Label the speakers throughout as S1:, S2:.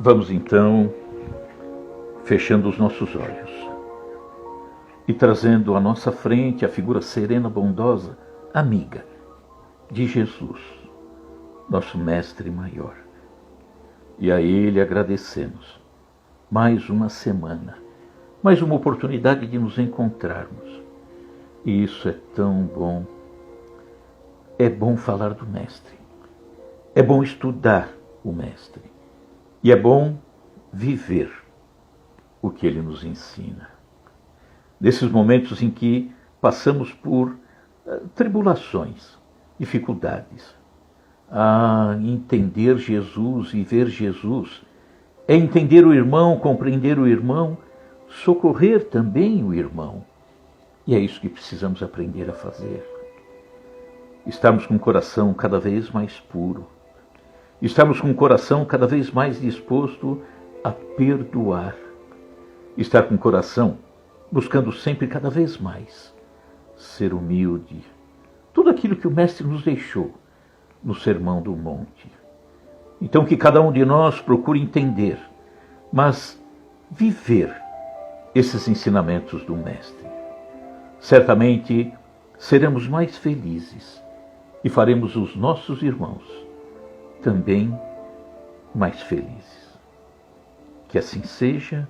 S1: Vamos então fechando os nossos olhos e trazendo à nossa frente a figura serena, bondosa, amiga de Jesus, nosso mestre maior. E a Ele agradecemos mais uma semana, mais uma oportunidade de nos encontrarmos. E isso é tão bom. É bom falar do mestre. É bom estudar o mestre. E é bom viver o que ele nos ensina. Nesses momentos em que passamos por tribulações, dificuldades, entender Jesus e ver Jesus é entender o irmão, compreender o irmão, socorrer também o irmão. E é isso que precisamos aprender a fazer. Estarmos com o coração cada vez mais puro. Estarmos com o coração cada vez mais disposto a perdoar. Estar com o coração buscando sempre cada vez mais ser humilde. Tudo aquilo que o Mestre nos deixou no Sermão do Monte. Então que cada um de nós procure entender, mas viver esses ensinamentos do Mestre. Certamente seremos mais felizes e faremos os nossos irmãos também mais felizes. Que assim seja,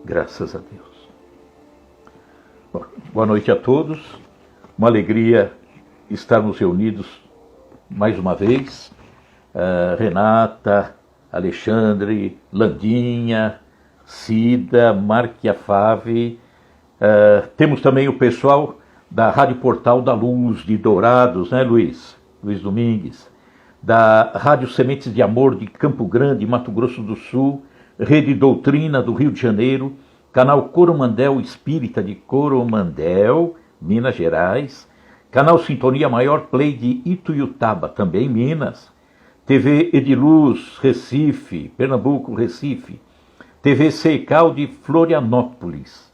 S1: graças a Deus. Bom, boa noite a todos, uma alegria estarmos reunidos mais uma vez. Renata, Alexandre, Landinha, Cida, Marquia Fave. Temos também o pessoal da Rádio Portal da Luz de Dourados, né, Luiz Domingues, da Rádio Sementes de Amor de Campo Grande, Mato Grosso do Sul, Rede Doutrina do Rio de Janeiro, Canal Coromandel Espírita de Coromandel, Minas Gerais, Canal Sintonia Maior Play de Ituiutaba, também Minas, TV Ediluz, Recife, Pernambuco, Recife, TV Seical de Florianópolis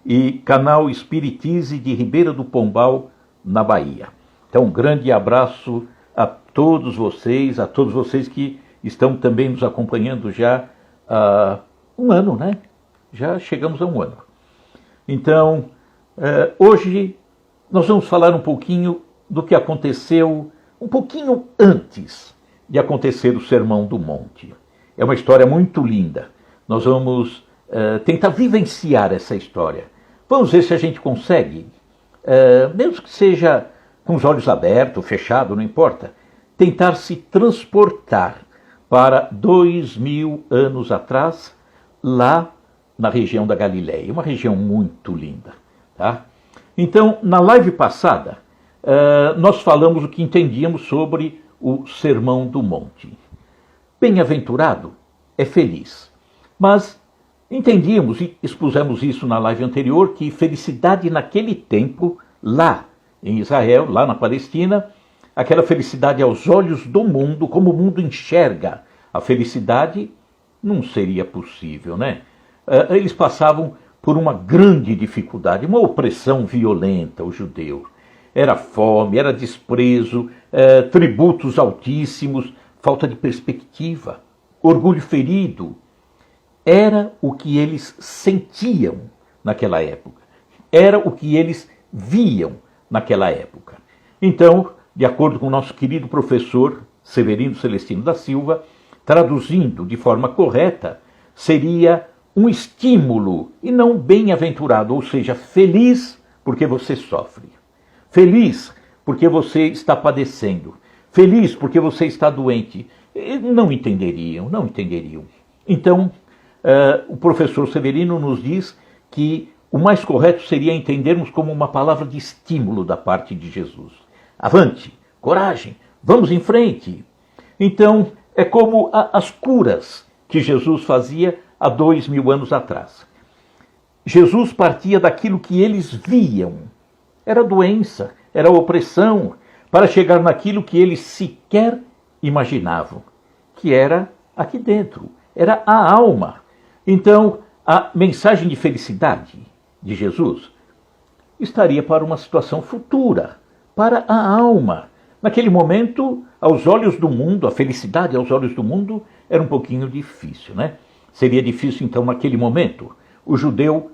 S1: e Canal Espiritize de Ribeira do Pombal, na Bahia. Então, um grande abraço a todos vocês que estão também nos acompanhando já há um ano, né? Já chegamos a um ano. Então, hoje nós vamos falar um pouquinho do que aconteceu um pouquinho antes de acontecer o Sermão do Monte. É uma história muito linda. Nós vamos tentar vivenciar essa história. Vamos ver se a gente consegue, mesmo que seja com os olhos abertos, fechado, não importa, tentar se transportar para 2000 anos atrás, lá na região da Galileia, uma região muito linda. Tá? Então, na live passada, nós falamos o que entendíamos sobre o Sermão do Monte. Bem-aventurado é feliz. Mas entendíamos e expusemos isso na live anterior, que felicidade naquele tempo, lá em Israel, lá na Palestina, aquela felicidade aos olhos do mundo, como o mundo enxerga a felicidade, não seria possível, né? Eles passavam por uma grande dificuldade, uma opressão violenta, os judeus. Era fome, era desprezo, tributos altíssimos, falta de perspectiva, orgulho ferido. Era o que eles sentiam naquela época. Era o que eles viam naquela época. Então, de acordo com o nosso querido professor Severino Celestino da Silva, traduzindo de forma correta, seria um estímulo e não bem-aventurado, ou seja, feliz porque você sofre. Feliz porque você está padecendo. Feliz porque você está doente. Não entenderiam. Então, o professor Severino nos diz que o mais correto seria entendermos como uma palavra de estímulo da parte de Jesus. Avante, coragem, vamos em frente. Então, é como as curas que Jesus fazia há 2000 anos atrás. Jesus partia daquilo que eles viam. Era doença, era opressão, para chegar naquilo que eles sequer imaginavam, que era aqui dentro, era a alma. Então, a mensagem de felicidade de Jesus estaria para uma situação futura, para a alma, naquele momento, aos olhos do mundo, a felicidade aos olhos do mundo era um pouquinho difícil, né? Seria difícil, então, naquele momento, o judeu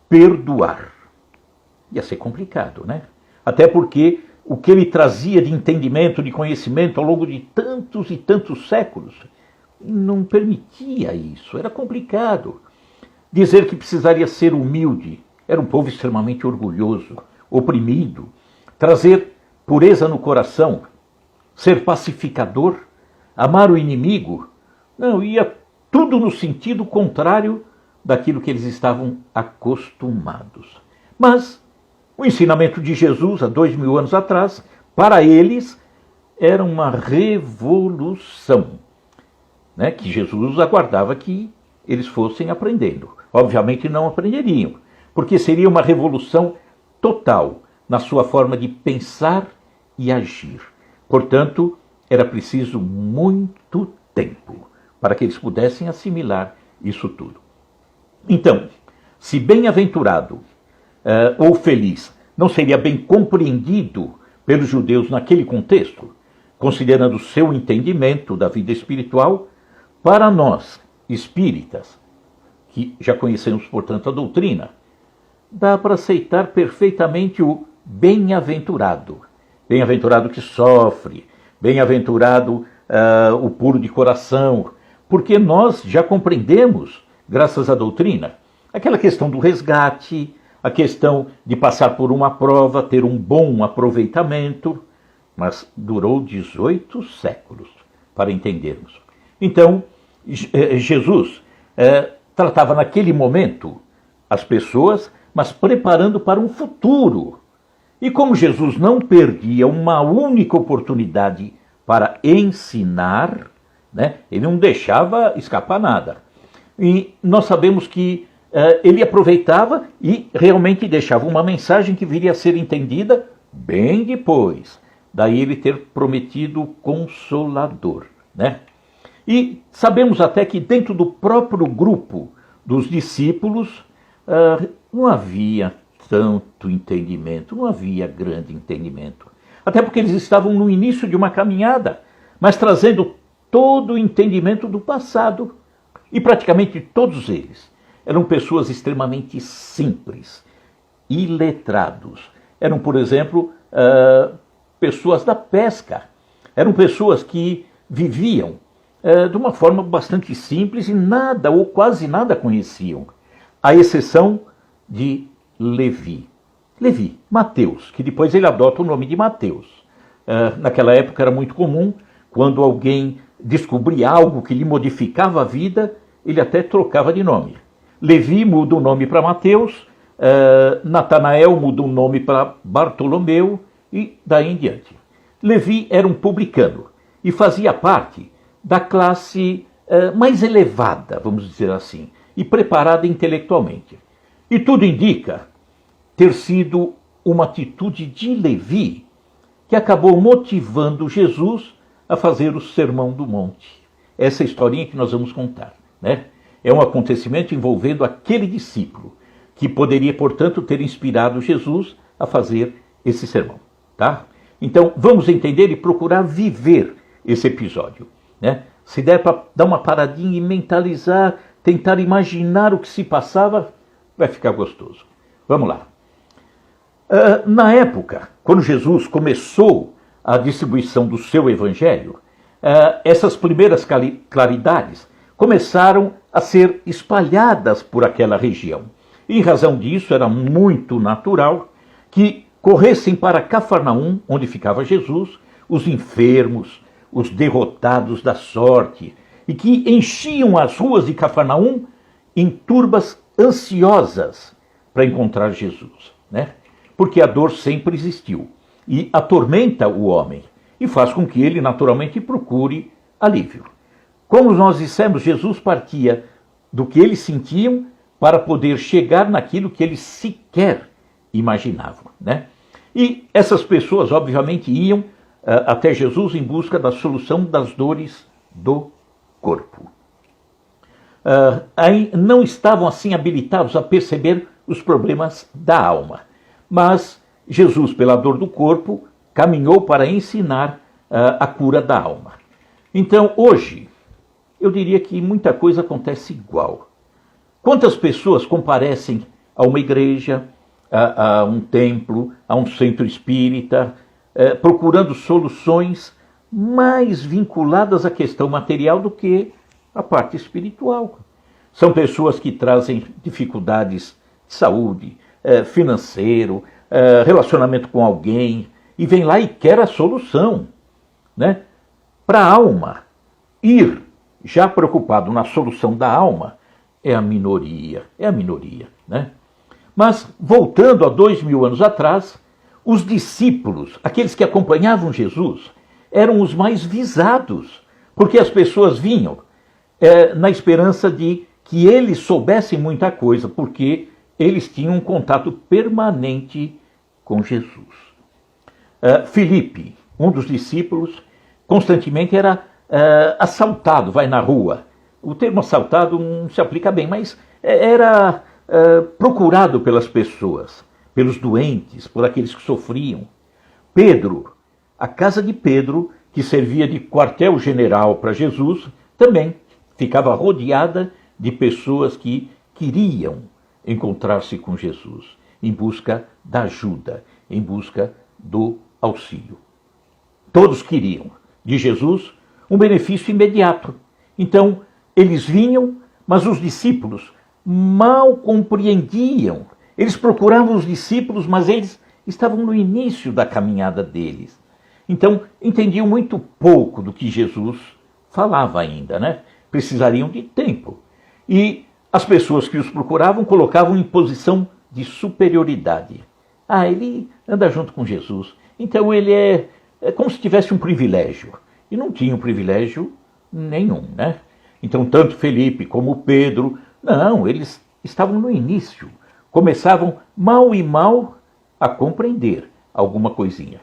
S1: perdoar. Ia ser complicado, né? Até porque o que ele trazia de entendimento, de conhecimento ao longo de tantos e tantos séculos, não permitia isso, era complicado. Dizer que precisaria ser humilde, era um povo extremamente orgulhoso, oprimido. Trazer pureza no coração, ser pacificador, amar o inimigo, não, ia tudo no sentido contrário daquilo que eles estavam acostumados. Mas o ensinamento de Jesus, há 2000 anos atrás, para eles, era uma revolução, né, que Jesus aguardava que eles fossem aprendendo. Obviamente não aprenderiam, porque seria uma revolução total na sua forma de pensar e agir. Portanto, era preciso muito tempo para que eles pudessem assimilar isso tudo. Então, se bem-aventurado ou feliz não seria bem compreendido pelos judeus naquele contexto, considerando o seu entendimento da vida espiritual, para nós, espíritas, que já conhecemos, portanto, a doutrina, dá para aceitar perfeitamente o bem-aventurado. Bem-aventurado que sofre, bem-aventurado o puro de coração, porque nós já compreendemos, graças à doutrina, aquela questão do resgate, a questão de passar por uma prova, ter um bom aproveitamento, mas durou 18 séculos para entendermos. Então, Jesus tratava naquele momento as pessoas, mas preparando para um futuro. E como Jesus não perdia uma única oportunidade para ensinar, né, ele não deixava escapar nada. E nós sabemos que ele aproveitava e realmente deixava uma mensagem que viria a ser entendida bem depois. Daí ele ter prometido o Consolador, né? E sabemos até que dentro do próprio grupo dos discípulos não havia tanto entendimento, não havia grande entendimento. Até porque eles estavam no início de uma caminhada, mas trazendo todo o entendimento do passado. E praticamente todos eles eram pessoas extremamente simples, iletrados. Eram, por exemplo, pessoas da pesca. Eram pessoas que viviam de uma forma bastante simples e nada ou quase nada conheciam, à exceção de Levi. Levi, Mateus, que depois ele adota o nome de Mateus. Naquela época era muito comum, quando alguém descobria algo que lhe modificava a vida, ele até trocava de nome. Levi muda o nome para Mateus, Natanael muda o nome para Bartolomeu e daí em diante. Levi era um publicano e fazia parte da classe mais elevada, vamos dizer assim, e preparada intelectualmente. E tudo indica ter sido uma atitude de Levi que acabou motivando Jesus a fazer o Sermão do Monte. Essa historinha que nós vamos contar, né? É um acontecimento envolvendo aquele discípulo que poderia, portanto, ter inspirado Jesus a fazer esse sermão, tá? Então, vamos entender e procurar viver esse episódio, né? Se der para dar uma paradinha e mentalizar, tentar imaginar o que se passava, vai ficar gostoso. Vamos lá. Na época, quando Jesus começou a distribuição do seu evangelho, essas primeiras claridades começaram a ser espalhadas por aquela região. Em razão disso, era muito natural que corressem para Cafarnaum, onde ficava Jesus, os enfermos, os derrotados da sorte, e que enchiam as ruas de Cafarnaum em turbas ansiosas para encontrar Jesus, né? Porque a dor sempre existiu e atormenta o homem e faz com que ele naturalmente procure alívio. Como nós dissemos, Jesus partia do que eles sentiam para poder chegar naquilo que eles sequer imaginavam, né? E essas pessoas, obviamente, iam até Jesus em busca da solução das dores do corpo. Aí não estavam assim habilitados a perceber os problemas da alma. Mas Jesus, pela dor do corpo, caminhou para ensinar a cura da alma. Então, hoje, eu diria que muita coisa acontece igual. Quantas pessoas comparecem a uma igreja, a um templo, a um centro espírita, procurando soluções mais vinculadas à questão material do que à parte espiritual. São pessoas que trazem dificuldades de saúde, financeiro, relacionamento com alguém, e vem lá e quer a solução, né? Para a alma, ir já preocupado na solução da alma é a minoria, né? Mas, voltando a 2000 anos atrás, os discípulos, aqueles que acompanhavam Jesus, eram os mais visados, porque as pessoas vinham na esperança de que eles soubessem muita coisa, porque eles tinham um contato permanente com Jesus. Filipe, um dos discípulos, constantemente era assaltado, vai na rua. O termo assaltado não se aplica bem, mas era procurado pelas pessoas, pelos doentes, por aqueles que sofriam. Pedro, a casa de Pedro, que servia de quartel-general para Jesus, também ficava rodeada de pessoas que queriam encontrar-se com Jesus, em busca da ajuda, em busca do auxílio. Todos queriam de Jesus um benefício imediato. Então, eles vinham, mas os discípulos mal compreendiam. Eles procuravam os discípulos, mas eles estavam no início da caminhada deles. Então, entendiam muito pouco do que Jesus falava ainda, né? Precisariam de tempo. E as pessoas que os procuravam colocavam em posição de superioridade. Ele anda junto com Jesus, então ele é como se tivesse um privilégio. E não tinha um privilégio nenhum, né? Então, tanto Felipe como Pedro, não, eles estavam no início. Começavam mal e mal a compreender alguma coisinha.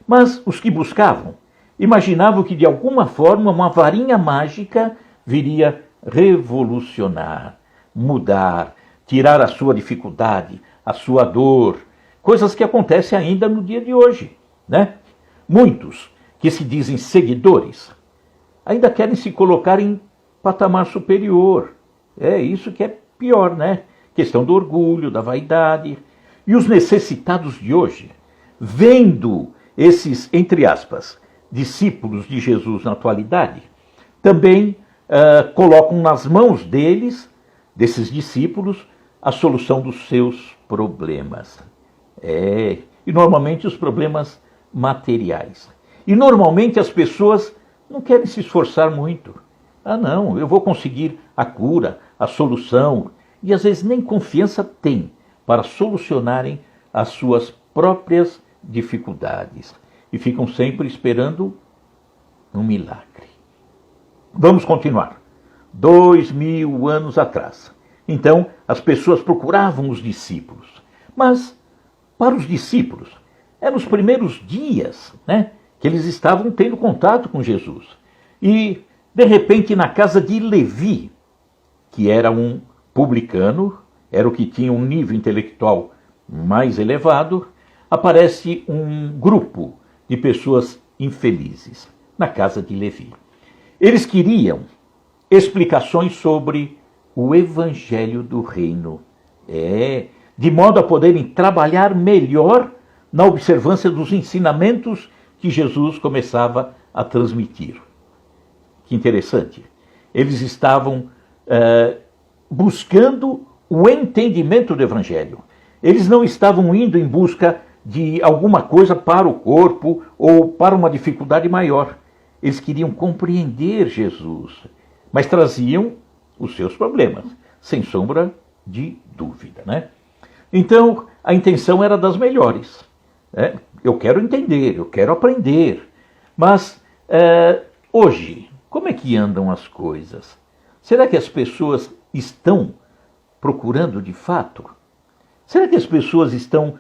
S1: Mas os que buscavam, imaginavam que de alguma forma uma varinha mágica viria revolucionar, mudar, tirar a sua dificuldade, a sua dor, coisas que acontecem ainda no dia de hoje, né? Muitos que se dizem seguidores ainda querem se colocar em patamar superior. É isso que é pior, né? Questão do orgulho, da vaidade. E os necessitados de hoje, vendo esses, entre aspas, discípulos de Jesus na atualidade, também colocam nas mãos deles, desses discípulos, a solução dos seus problemas. E normalmente os problemas materiais. E normalmente as pessoas não querem se esforçar muito. Não, eu vou conseguir a cura, a solução. E às vezes nem confiança têm para solucionarem as suas próprias dificuldades. E ficam sempre esperando um milagre. Vamos continuar. 2000 anos atrás. Então, as pessoas procuravam os discípulos. Mas, para os discípulos, eram os primeiros dias, né, que eles estavam tendo contato com Jesus. E, de repente, na casa de Levi, que era um publicano, era o que tinha um nível intelectual mais elevado, aparece um grupo de pessoas infelizes na casa de Levi. Eles queriam explicações sobre o evangelho do reino, de modo a poderem trabalhar melhor na observância dos ensinamentos que Jesus começava a transmitir. Que interessante. Eles estavam buscando o entendimento do evangelho. Eles não estavam indo em busca de alguma coisa para o corpo ou para uma dificuldade maior. Eles queriam compreender Jesus, mas traziam os seus problemas, sem sombra de dúvida, né? Então, a intenção era das melhores. Eu quero entender, eu quero aprender. Mas, hoje, como é que andam as coisas? Será que as pessoas estão procurando de fato? Será que as pessoas estão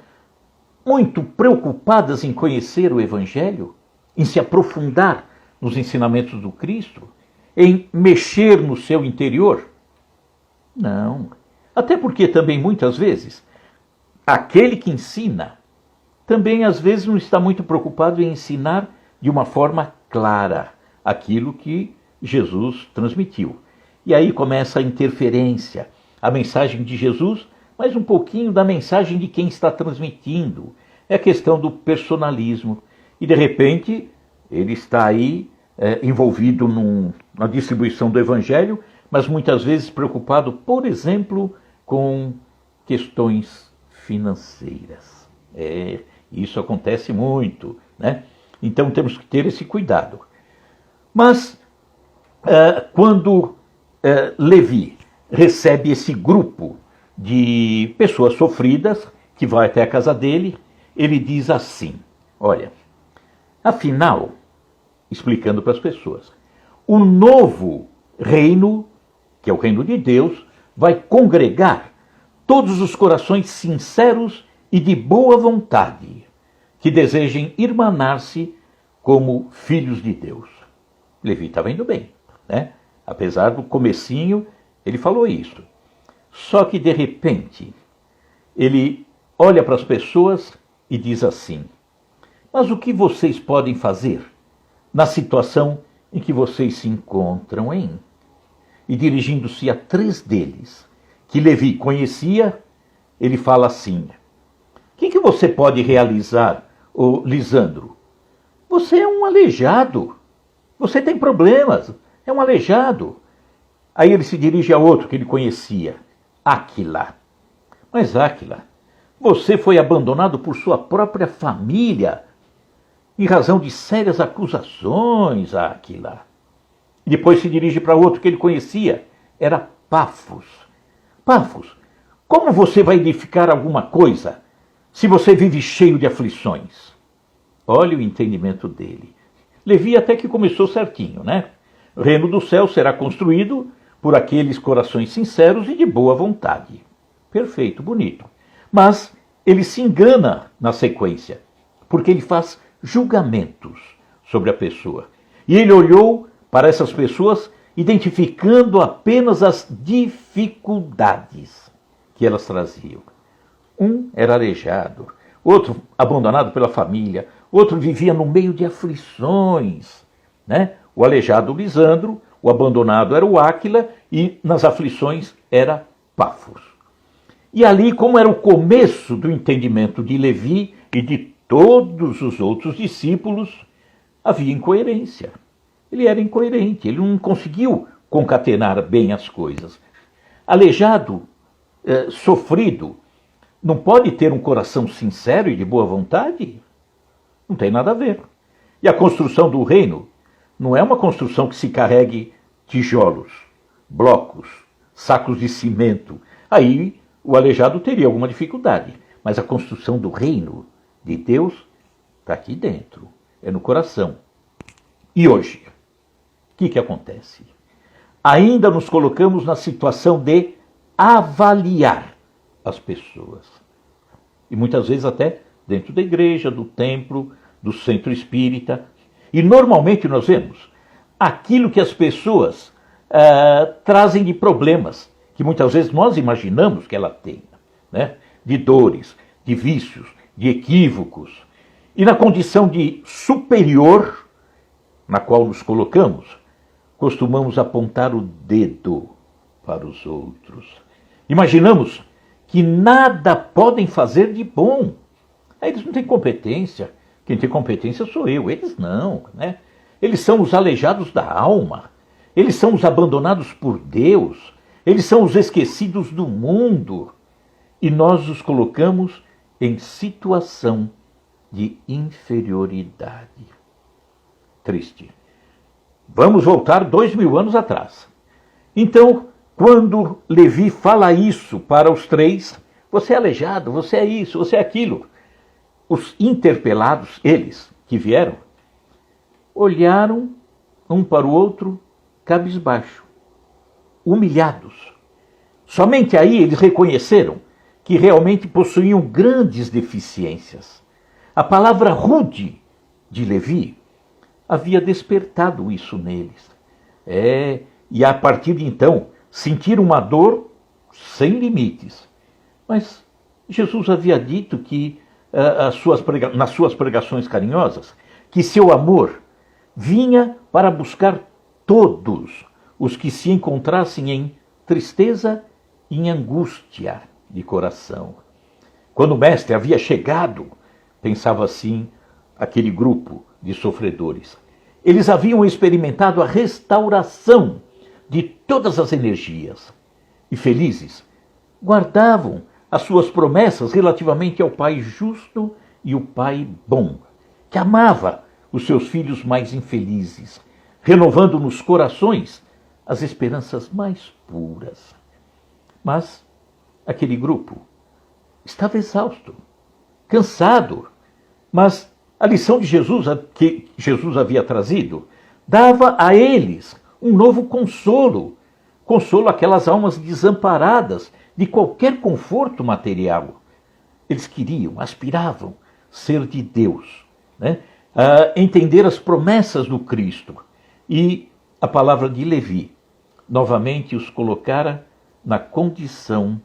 S1: muito preocupadas em conhecer o Evangelho? Em se aprofundar nos ensinamentos do Cristo? Em mexer no seu interior? Não. Até porque também muitas vezes aquele que ensina também às vezes não está muito preocupado em ensinar de uma forma clara aquilo que Jesus transmitiu. E aí começa a interferência, a mensagem de Jesus, mas um pouquinho da mensagem de quem está transmitindo. É a questão do personalismo. E de repente ele está aí envolvido na distribuição do evangelho, mas muitas vezes preocupado, por exemplo, com questões financeiras. Isso acontece muito, né? Então temos que ter esse cuidado. Mas quando Levi recebe esse grupo de pessoas sofridas que vai até a casa dele, ele diz assim: olha, afinal, explicando para as pessoas, o novo reino, que é o reino de Deus, vai congregar todos os corações sinceros e de boa vontade, que desejem irmanar-se como filhos de Deus. Levi estava indo bem, né? Apesar do comecinho, ele falou isso. Só que de repente, ele olha para as pessoas e diz assim: mas o que vocês podem fazer na situação em que vocês se encontram, hein? E dirigindo-se a 3 deles, que Levi conhecia, ele fala assim: o que você pode realizar, ô Lisandro? Você é um aleijado. Você tem problemas. É um aleijado. Aí ele se dirige a outro que ele conhecia, Áquila. Mas Áquila, você foi abandonado por sua própria família em razão de sérias acusações, Áquila. E depois se dirige para outro que ele conhecia, era Pafos. Pafos, como você vai edificar alguma coisa se você vive cheio de aflições? Olha o entendimento dele. Levi até que começou certinho, né? O reino do céu será construído por aqueles corações sinceros e de boa vontade. Perfeito, bonito. Mas ele se engana na sequência, porque ele faz julgamentos sobre a pessoa. E ele olhou para essas pessoas identificando apenas as dificuldades que elas traziam. Um era aleijado, outro abandonado pela família, outro vivia no meio de aflições, né? O aleijado Lisandro, o abandonado era o Áquila e nas aflições era Pafos. E ali, como era o começo do entendimento de Levi e de todos os outros discípulos, havia incoerência. Ele era incoerente, ele não conseguiu concatenar bem as coisas. Aleijado, sofrido, não pode ter um coração sincero e de boa vontade? Não tem nada a ver. E a construção do reino não é uma construção que se carregue tijolos, blocos, sacos de cimento. Aí o aleijado teria alguma dificuldade. Mas a construção do reino de Deus está aqui dentro, é no coração. E hoje, o que acontece? Ainda nos colocamos na situação de avaliar as pessoas. E muitas vezes até dentro da igreja, do templo, do centro espírita. E normalmente nós vemos aquilo que as pessoas trazem de problemas, que muitas vezes nós imaginamos que ela tenha, né? De dores, de vícios, de equívocos. E na condição de superior, na qual nos colocamos, costumamos apontar o dedo para os outros. Imaginamos que nada podem fazer de bom. Eles não têm competência. Quem tem competência sou eu, eles não, né? Eles são os aleijados da alma. Eles são os abandonados por Deus. Eles são os esquecidos do mundo. E nós os colocamos em situação de inferioridade. Triste. Vamos voltar 2000 anos atrás. Então, quando Levi fala isso para os 3, você é aleijado, você é isso, você é aquilo. Os interpelados, eles que vieram, olharam um para o outro cabisbaixo, humilhados. Somente aí eles reconheceram que realmente possuíam grandes deficiências. A palavra rude de Levi havia despertado isso neles. E a partir de então, sentiram uma dor sem limites. Mas Jesus havia dito que nas suas pregações carinhosas, que seu amor vinha para buscar todos os que se encontrassem em tristeza e em angústia de coração. Quando o mestre havia chegado, pensava assim aquele grupo de sofredores, eles haviam experimentado a restauração de todas as energias e felizes guardavam as suas promessas relativamente ao Pai justo e o Pai bom, que amava os seus filhos mais infelizes, renovando nos corações as esperanças mais puras. Mas aquele grupo estava exausto, cansado, mas a lição de Jesus, que Jesus havia trazido, dava a eles um novo consolo, consolo àquelas almas desamparadas de qualquer conforto material. Eles queriam, aspiravam ser de Deus, né? Entender as promessas do Cristo. E a palavra de Levi novamente os colocara na condição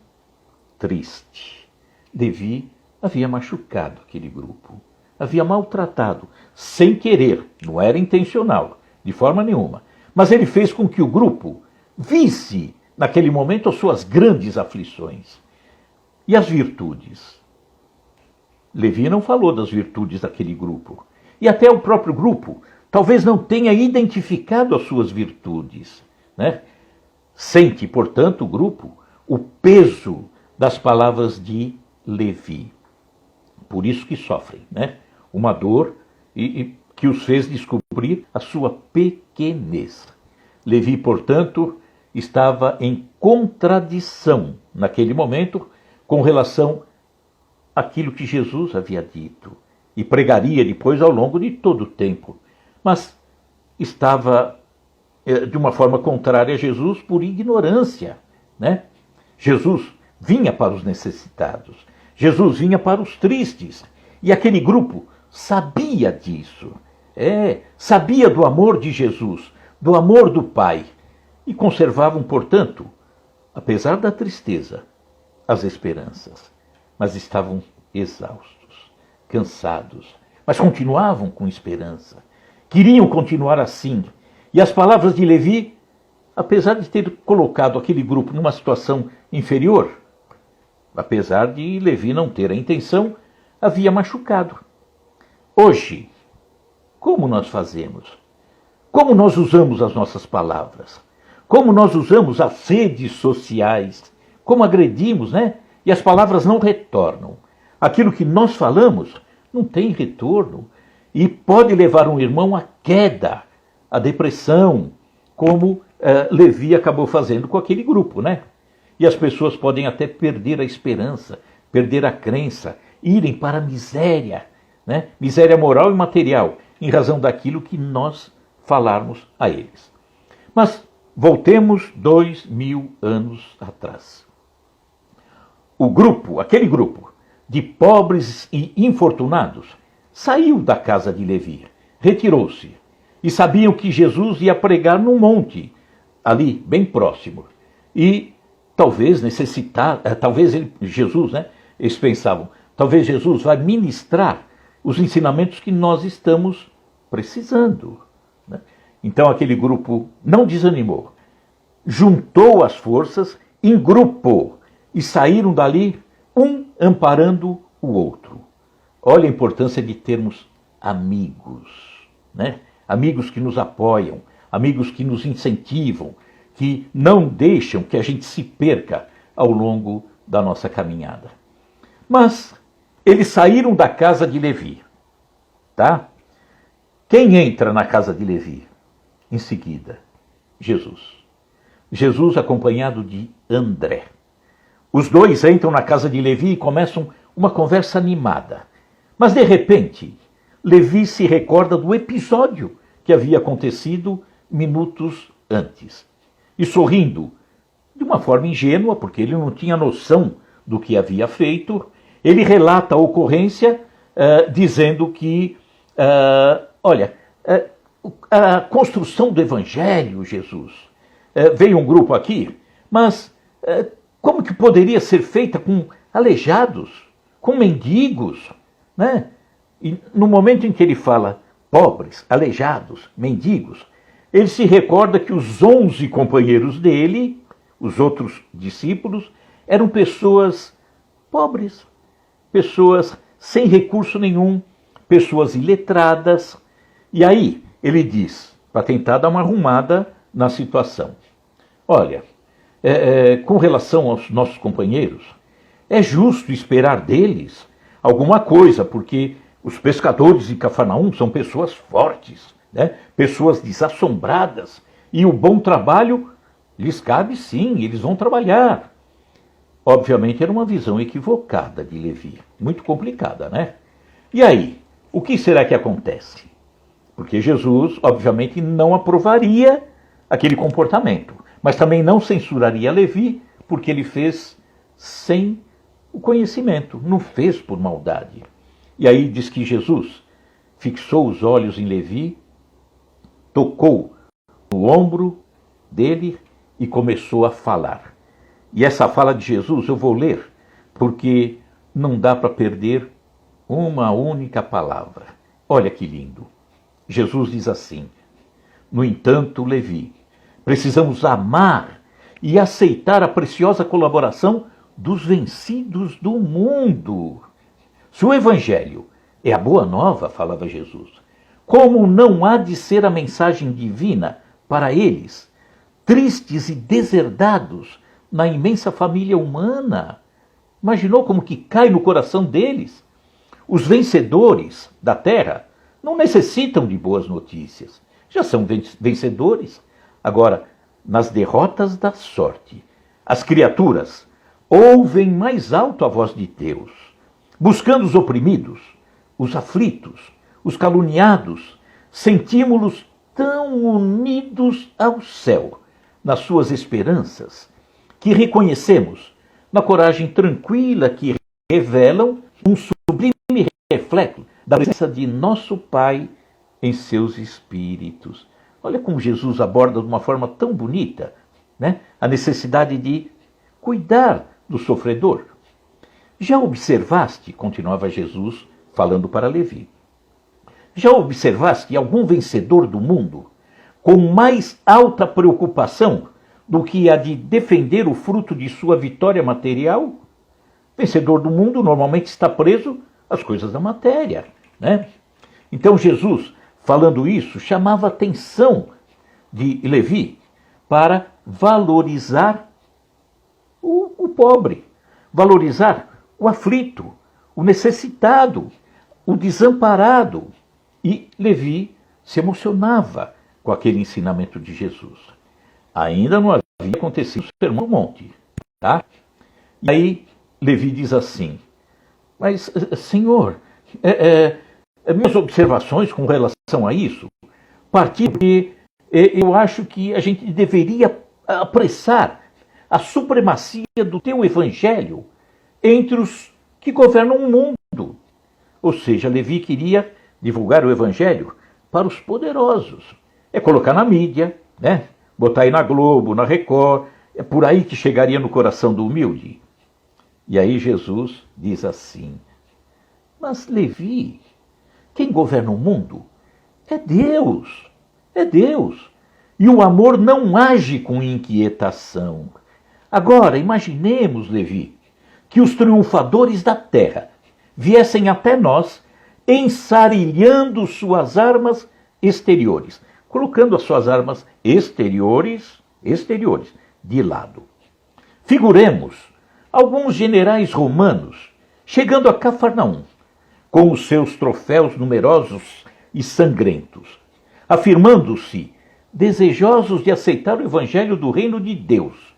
S1: triste. Levi havia machucado aquele grupo, havia maltratado, sem querer, não era intencional, de forma nenhuma. Mas ele fez com que o grupo visse, naquele momento, as suas grandes aflições. E as virtudes? Levi não falou das virtudes daquele grupo. E até o próprio grupo talvez não tenha identificado as suas virtudes, né? Sente, portanto, o grupo o peso das palavras de Levi. Por isso que sofrem, né? Uma dor e que os fez descobrir a sua pequenez. Levi, portanto, estava em contradição naquele momento com relação àquilo que Jesus havia dito e pregaria depois ao longo de todo o tempo. Mas estava de uma forma contrária a Jesus por ignorância, né? Jesus vinha para os necessitados, Jesus vinha para os tristes, e aquele grupo sabia disso, sabia do amor de Jesus, do amor do Pai, e conservavam, portanto, apesar da tristeza, as esperanças, mas estavam exaustos, cansados, mas continuavam com esperança, queriam continuar assim. E as palavras de Levi, apesar de ter colocado aquele grupo numa situação inferior, apesar de Levi não ter a intenção, havia machucado. Hoje, como nós fazemos? Como nós usamos as nossas palavras? Como nós usamos as redes sociais? Como agredimos, né? E as palavras não retornam. Aquilo que nós falamos não tem retorno e pode levar um irmão à queda, à depressão, como Levi acabou fazendo com aquele grupo, né? E as pessoas podem até perder a esperança, perder a crença, irem para a miséria, né? Miséria moral e material, em razão daquilo que nós falarmos a eles. Mas voltemos 2000 anos atrás. O grupo, aquele grupo de pobres e infortunados, saiu da casa de Levi, retirou-se, e sabiam que Jesus ia pregar num monte, ali, bem próximo. E talvez Jesus, né? Eles pensavam, talvez Jesus vai ministrar os ensinamentos que nós estamos precisando, né? Então aquele grupo não desanimou, juntou as forças, engrupou e saíram dali, um amparando o outro. Olha a importância de termos amigos, né? Amigos que nos apoiam, amigos que nos incentivam, que não deixam que a gente se perca ao longo da nossa caminhada. Mas eles saíram da casa de Levi, tá? Quem entra na casa de Levi? Em seguida, Jesus. Jesus acompanhado de André. Os dois entram na casa de Levi e começam uma conversa animada. Mas de repente, Levi se recorda do episódio que havia acontecido minutos antes. E sorrindo, de uma forma ingênua, porque ele não tinha noção do que havia feito, ele relata a ocorrência dizendo que, a construção do Evangelho, Jesus, veio um grupo aqui, mas como que poderia ser feita com aleijados, com mendigos? né? E no momento em que ele fala pobres, aleijados, mendigos, ele se recorda que os 11 companheiros dele, os outros discípulos, eram pessoas pobres, pessoas sem recurso nenhum, pessoas iletradas. E aí ele diz, para tentar dar uma arrumada na situação: olha, com relação aos nossos companheiros, é justo esperar deles alguma coisa, porque os pescadores de Cafarnaum são pessoas fortes, né? Pessoas desassombradas, e o bom trabalho lhes cabe sim, eles vão trabalhar. Obviamente era uma visão equivocada de Levi, muito complicada, né? E aí, o que será que acontece? Porque Jesus, obviamente, não aprovaria aquele comportamento, mas também não censuraria Levi, porque ele fez sem o conhecimento, não fez por maldade. E aí diz que Jesus fixou os olhos em Levi, tocou no ombro dele e começou a falar. E essa fala de Jesus eu vou ler, porque não dá para perder uma única palavra. Olha que lindo. Jesus diz assim: no entanto, Levi, precisamos amar e aceitar a preciosa colaboração dos vencidos do mundo. Se o Evangelho é a boa nova, falava Jesus, como não há de ser a mensagem divina para eles, tristes e deserdados na imensa família humana? Imaginou como que cai no coração deles? Os vencedores da terra não necessitam de boas notícias, já são vencedores. Agora, nas derrotas da sorte, as criaturas ouvem mais alto a voz de Deus, buscando os oprimidos, os aflitos, os caluniados. Sentimos-los tão unidos ao céu, nas suas esperanças, que reconhecemos na coragem tranquila que revelam um sublime reflexo da presença de nosso Pai em seus espíritos. Olha como Jesus aborda de uma forma tão bonita, né, a necessidade de cuidar do sofredor. Já observaste, continuava Jesus falando para Levi, já observaste algum vencedor do mundo com mais alta preocupação do que a de defender o fruto de sua vitória material? Vencedor do mundo normalmente está preso às coisas da matéria, né? Então Jesus, falando isso, chamava a atenção de Levi para valorizar o pobre, valorizar o aflito, o necessitado, o desamparado. E Levi se emocionava com aquele ensinamento de Jesus. Ainda não havia acontecido o Sermão do Monte, tá? E aí Levi diz assim: mas, Senhor, minhas observações com relação a isso partir porque eu acho que a gente deveria apressar a supremacia do teu evangelho entre os que governam o mundo. Ou seja, Levi queria divulgar o evangelho para os poderosos. É colocar na mídia, né? Botar aí na Globo, na Record. É por aí que chegaria no coração do humilde. E aí Jesus diz assim: mas Levi, quem governa o mundo é Deus. É Deus. E o amor não age com inquietação. Agora, imaginemos, Levi, que os triunfadores da terra viessem até nós ensarilhando suas armas exteriores, colocando as suas armas exteriores de lado. Figuremos alguns generais romanos chegando a Cafarnaum com os seus troféus numerosos e sangrentos, afirmando-se desejosos de aceitar o evangelho do reino de Deus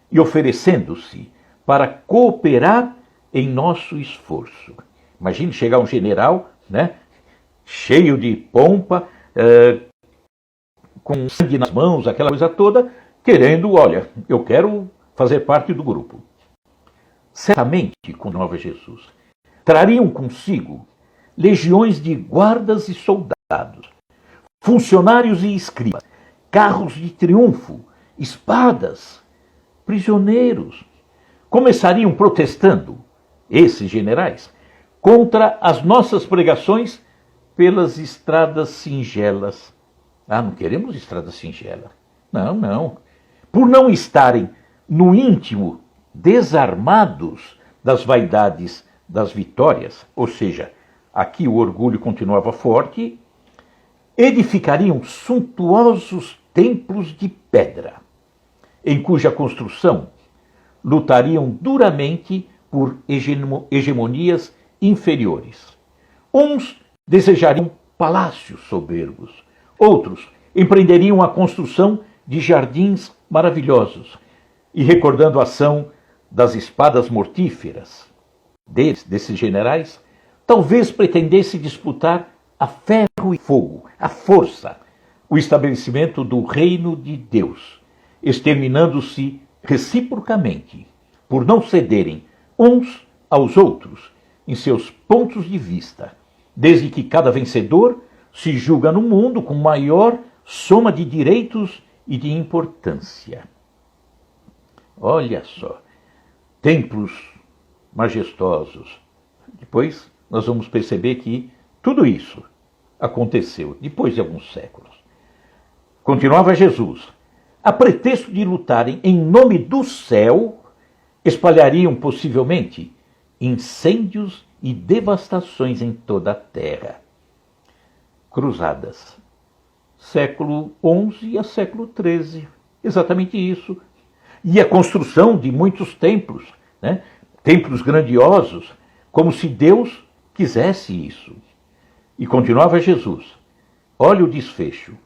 S1: e oferecendo-se para cooperar em nosso esforço. Imagine chegar um general, né, cheio de pompa, com sangue nas mãos, aquela coisa toda, querendo, olha, eu quero fazer parte do grupo. Certamente, continuava Jesus, trariam consigo legiões de guardas e soldados, funcionários e escribas, carros de triunfo, espadas, prisioneiros. Começariam protestando, esses generais, contra as nossas pregações pelas estradas singelas. Ah, não queremos estrada singela. Não, não. Por não estarem no íntimo desarmados das vaidades das vitórias, ou seja, aqui o orgulho continuava forte, edificariam suntuosos templos de pedra, em cuja construção lutariam duramente por hegemonias inferiores. Uns desejariam palácios soberbos, outros empreenderiam a construção de jardins maravilhosos, e recordando a ação das espadas mortíferas desses generais, talvez pretendesse disputar a ferro e fogo, a força, o estabelecimento do reino de Deus, exterminando-se reciprocamente, por não cederem uns aos outros em seus pontos de vista, desde que cada vencedor se julga no mundo com maior soma de direitos e de importância. Olha só, templos majestosos. Depois nós vamos perceber que tudo isso aconteceu depois de alguns séculos. Continuava Jesus. A pretexto de lutarem em nome do céu, espalhariam possivelmente incêndios e devastações em toda a terra. Cruzadas. Século XI a século XIII. Exatamente isso. E a construção de muitos templos, né? Templos grandiosos, como se Deus quisesse isso. E continuava Jesus. Olha o desfecho.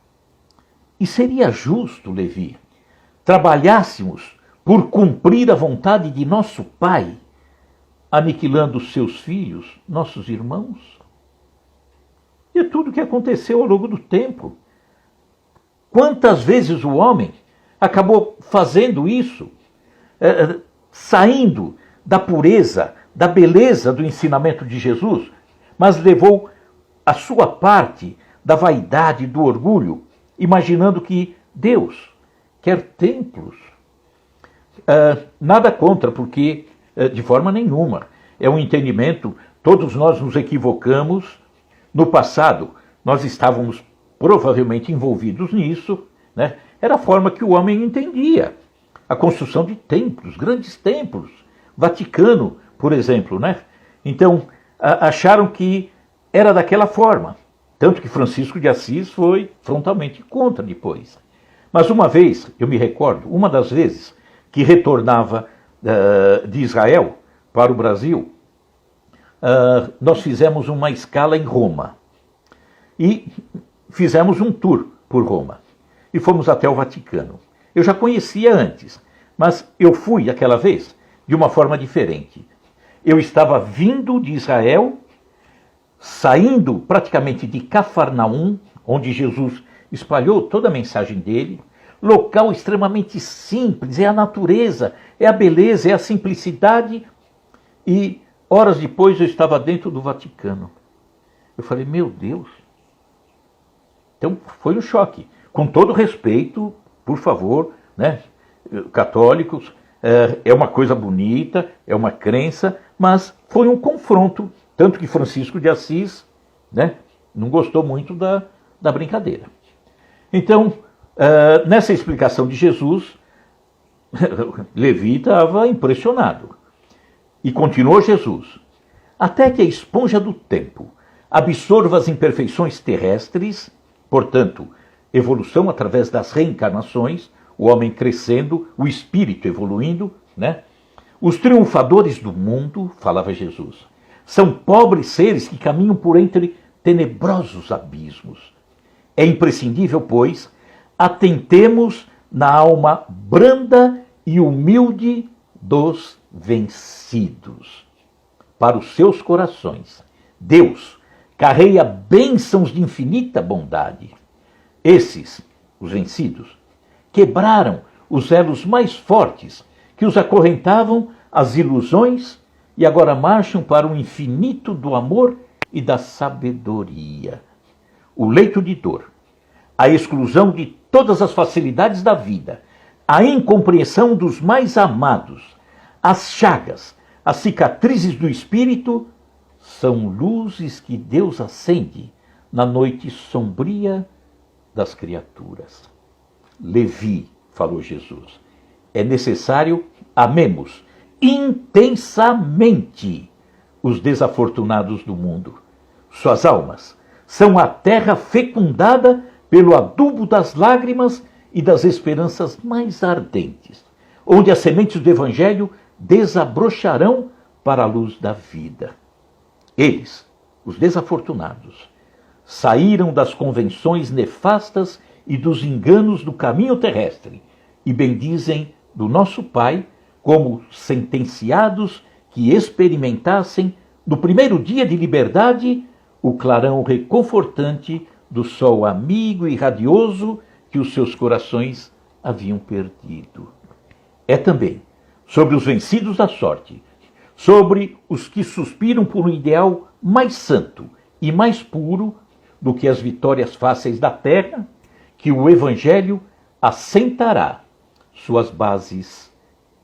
S1: E seria justo, Levi, trabalhássemos por cumprir a vontade de nosso Pai, aniquilando seus filhos, nossos irmãos? E é tudo o que aconteceu ao longo do tempo. Quantas vezes o homem acabou fazendo isso, saindo da pureza, da beleza do ensinamento de Jesus, mas levou a sua parte da vaidade, do orgulho, imaginando que Deus quer templos. Nada contra, porque de forma nenhuma. É um entendimento, todos nós nos equivocamos. No passado, nós estávamos provavelmente envolvidos nisso, né? Era a forma que o homem entendia. A construção de templos, grandes templos. Vaticano, por exemplo, né? Então, acharam que era daquela forma. Tanto que Francisco de Assis foi frontalmente contra depois. Mas uma vez, eu me recordo, uma das vezes que retornava de Israel para o Brasil, nós fizemos uma escala em Roma. E fizemos um tour por Roma. E fomos até o Vaticano. Eu já conhecia antes, mas eu fui aquela vez de uma forma diferente. Eu estava vindo de Israel, saindo praticamente de Cafarnaum, onde Jesus espalhou toda a mensagem dele, local extremamente simples, é a natureza, é a beleza, é a simplicidade, e horas depois eu estava dentro do Vaticano. Eu falei, meu Deus. Então foi um choque. Com todo respeito, por favor, né, católicos, é uma coisa bonita, é uma crença, mas foi um confronto. Tanto que Francisco de Assis, né, não gostou muito da brincadeira. Então, nessa explicação de Jesus, Levi estava impressionado. E continuou Jesus. Até que a esponja do tempo absorva as imperfeições terrestres, portanto, evolução através das reencarnações, o homem crescendo, o espírito evoluindo, né? Os triunfadores do mundo, falava Jesus, são pobres seres que caminham por entre tenebrosos abismos. É imprescindível, pois, atentemos na alma branda e humilde dos vencidos. Para os seus corações, Deus carrega bênçãos de infinita bondade. Esses, os vencidos, quebraram os elos mais fortes que os acorrentavam às ilusões e agora marcham para o infinito do amor e da sabedoria. O leito de dor, a exclusão de todas as facilidades da vida, a incompreensão dos mais amados, as chagas, as cicatrizes do espírito são luzes que Deus acende na noite sombria das criaturas. Levi, falou Jesus, é necessário amemos intensamente os desafortunados do mundo. Suas almas são a terra fecundada pelo adubo das lágrimas e das esperanças mais ardentes, onde as sementes do Evangelho desabrocharão para a luz da vida. Eles, os desafortunados, saíram das convenções nefastas e dos enganos do caminho terrestre e bendizem do nosso Pai como sentenciados que experimentassem, no primeiro dia de liberdade, o clarão reconfortante do sol amigo e radioso que os seus corações haviam perdido. É também sobre os vencidos da sorte, sobre os que suspiram por um ideal mais santo e mais puro do que as vitórias fáceis da terra, que o Evangelho assentará suas bases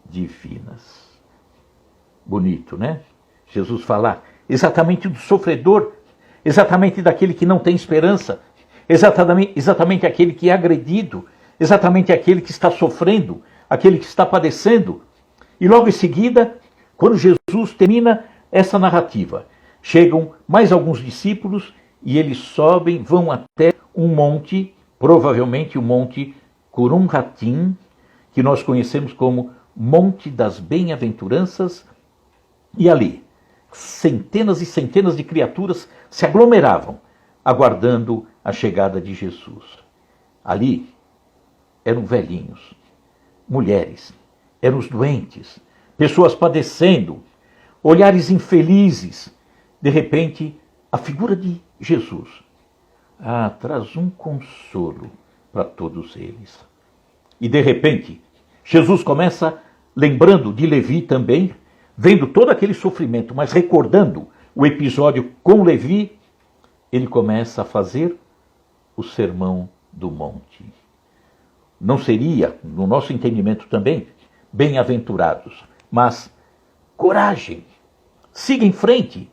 S1: divinas. Bonito, né? Jesus falar exatamente do sofredor, exatamente daquele que não tem esperança, exatamente aquele que é agredido, exatamente aquele que está sofrendo, aquele que está padecendo. E logo em seguida, quando Jesus termina essa narrativa, chegam mais alguns discípulos e eles sobem, vão até um monte, provavelmente o monte Curum Hatim, que nós conhecemos como Monte das Bem-aventuranças, e ali centenas e centenas de criaturas se aglomeravam, aguardando a chegada de Jesus. Ali eram velhinhos, mulheres, eram os doentes, pessoas padecendo, olhares infelizes. De repente, a figura de Jesus traz um consolo para todos eles. E de repente, Jesus começa lembrando de Levi também, vendo todo aquele sofrimento, mas recordando o episódio com Levi, ele começa a fazer o Sermão do Monte. Não seria, no nosso entendimento também, bem-aventurados, mas coragem, siga em frente.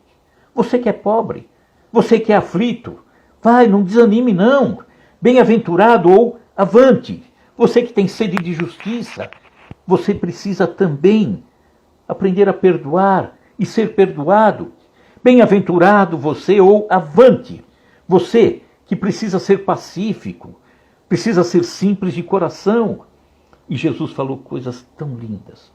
S1: Você que é pobre, você que é aflito, vai, não desanime não. Bem-aventurado ou avante. Você que tem sede de justiça, você precisa também aprender a perdoar e ser perdoado. Bem-aventurado você ou avante. Você que precisa ser pacífico, precisa ser simples de coração. E Jesus falou coisas tão lindas,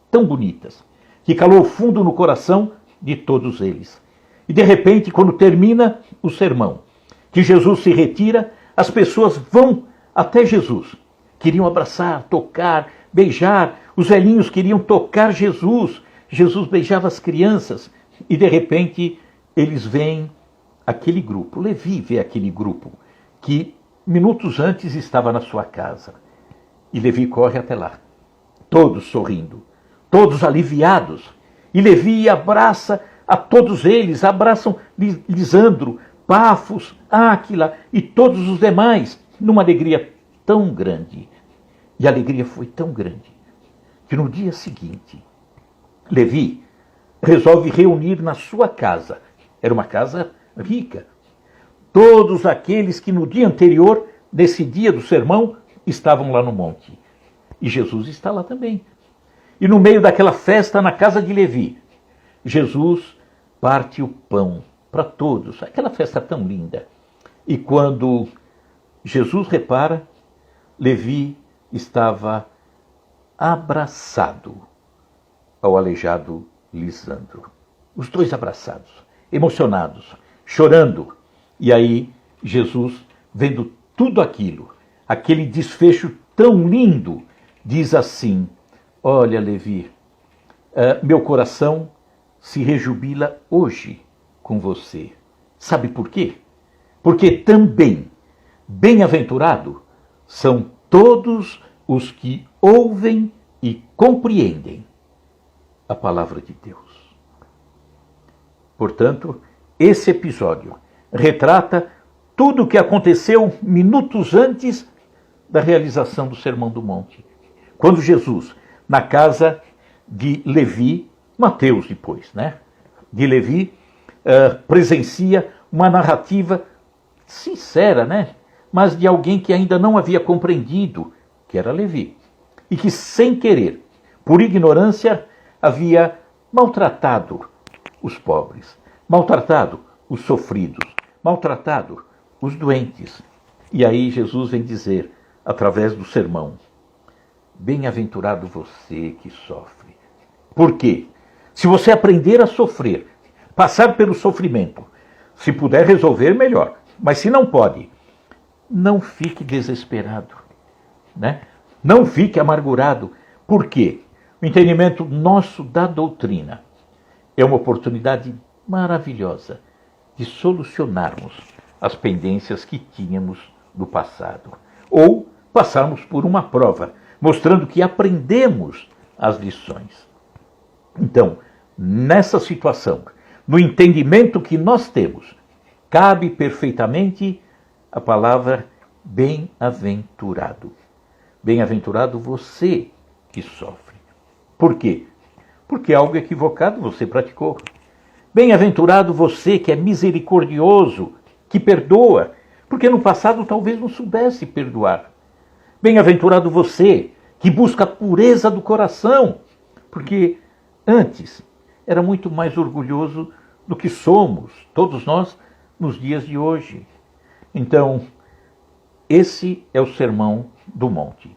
S1: tão bonitas, que calou fundo no coração de todos eles. E de repente, quando termina o sermão, que Jesus se retira, as pessoas vão até Jesus. Queriam abraçar, tocar, beijar. Os velhinhos queriam tocar Jesus. Jesus beijava as crianças. E de repente, eles veem aquele grupo. Levi vê aquele grupo que minutos antes estava na sua casa. E Levi corre até lá, todos sorrindo, todos aliviados. E Levi abraça a todos eles, abraçam Lisandro, Pafos, Áquila e todos os demais, numa alegria tão grande. E a alegria foi tão grande que no dia seguinte, Levi resolve reunir na sua casa, era uma casa rica, todos aqueles que no dia anterior, nesse dia do sermão, estavam lá no monte. E Jesus está lá também. E no meio daquela festa na casa de Levi, Jesus parte o pão para todos. Aquela festa tão linda. E quando Jesus repara, Levi estava abraçado ao aleijado Lisandro. Os dois abraçados, emocionados, chorando. E aí Jesus, vendo tudo aquilo, aquele desfecho tão lindo, diz assim: olha, Levi, meu coração se rejubila hoje com você. Sabe por quê? Porque também bem-aventurado são todos os que ouvem e compreendem a palavra de Deus. Portanto, esse episódio retrata tudo o que aconteceu minutos antes da realização do Sermão do Monte. Quando Jesus, na casa de Levi, Mateus depois, de Levi, presencia uma narrativa sincera, né? Mas de alguém que ainda não havia compreendido que era Levi. E que, sem querer, por ignorância, havia maltratado os pobres, maltratado os sofridos, maltratado os doentes. E aí Jesus vem dizer, através do sermão, bem-aventurado você que sofre. Por quê? Se você aprender a sofrer, passar pelo sofrimento, se puder resolver, melhor. Mas se não pode, não fique desesperado, né? Não fique amargurado. Por quê? O entendimento nosso da doutrina é uma oportunidade maravilhosa de solucionarmos as pendências que tínhamos do passado. Ou passarmos por uma prova, mostrando que aprendemos as lições. Então, nessa situação, no entendimento que nós temos, cabe perfeitamente a palavra bem-aventurado. Bem-aventurado você que sofre. Por quê? Porque algo equivocado você praticou. Bem-aventurado você que é misericordioso, que perdoa, porque no passado talvez não soubesse perdoar. Bem-aventurado você que busca a pureza do coração, porque antes era muito mais orgulhoso do que somos, todos nós, nos dias de hoje. Então, esse é o Sermão do Monte.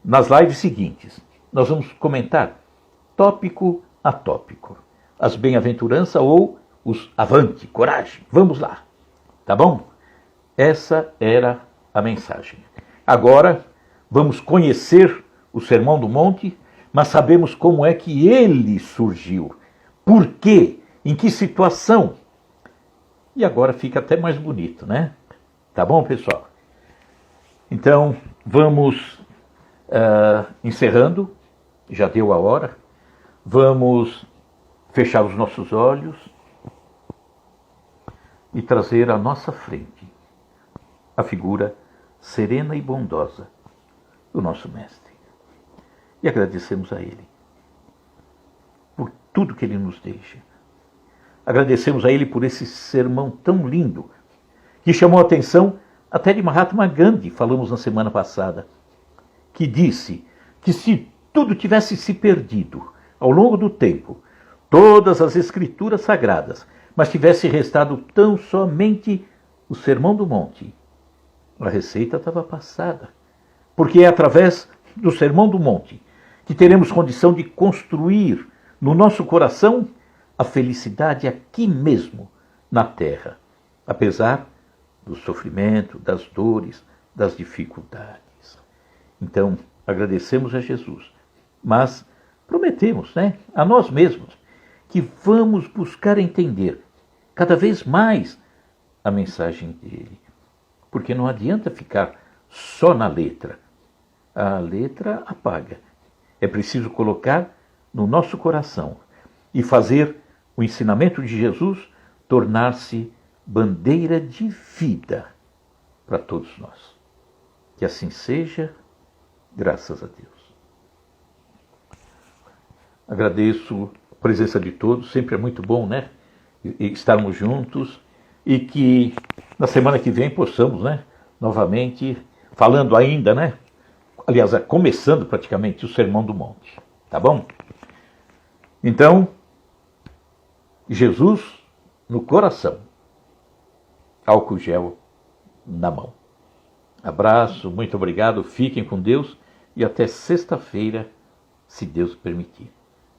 S1: Nas lives seguintes, nós vamos comentar tópico a tópico. As bem-aventuranças ou os avante, coragem, vamos lá. Tá bom? Essa era a mensagem. Agora, vamos conhecer o Sermão do Monte, mas sabemos como é que ele surgiu. Por quê? Em que situação? E agora fica até mais bonito, né? Tá bom, pessoal? Então, vamos encerrando. Já deu a hora. Vamos fechar os nossos olhos e trazer à nossa frente a figura serena e bondosa do nosso Mestre. E agradecemos a Ele por tudo que Ele nos deixa. Agradecemos a Ele por esse sermão tão lindo, que chamou a atenção até de Mahatma Gandhi, falamos na semana passada, que disse que se tudo tivesse se perdido ao longo do tempo, todas as escrituras sagradas, mas tivesse restado tão somente o Sermão do Monte, a receita estava passada. Porque é através do Sermão do Monte que teremos condição de construir no nosso coração a felicidade aqui mesmo, na terra, apesar do sofrimento, das dores, das dificuldades. Então, agradecemos a Jesus, mas prometemos, né, a nós mesmos, que vamos buscar entender cada vez mais a mensagem dele. Porque não adianta ficar só na letra. A letra apaga. É preciso colocar no nosso coração e fazer o ensinamento de Jesus tornar-se bandeira de vida para todos nós. Que assim seja, graças a Deus. Agradeço a presença de todos, sempre é muito bom, né? Estarmos juntos e que na semana que vem possamos, né? Novamente, falando ainda, né? Aliás, começando praticamente o Sermão do Monte, tá bom? Então, Jesus no coração, álcool gel na mão. Abraço, muito obrigado, fiquem com Deus e até sexta-feira, se Deus permitir.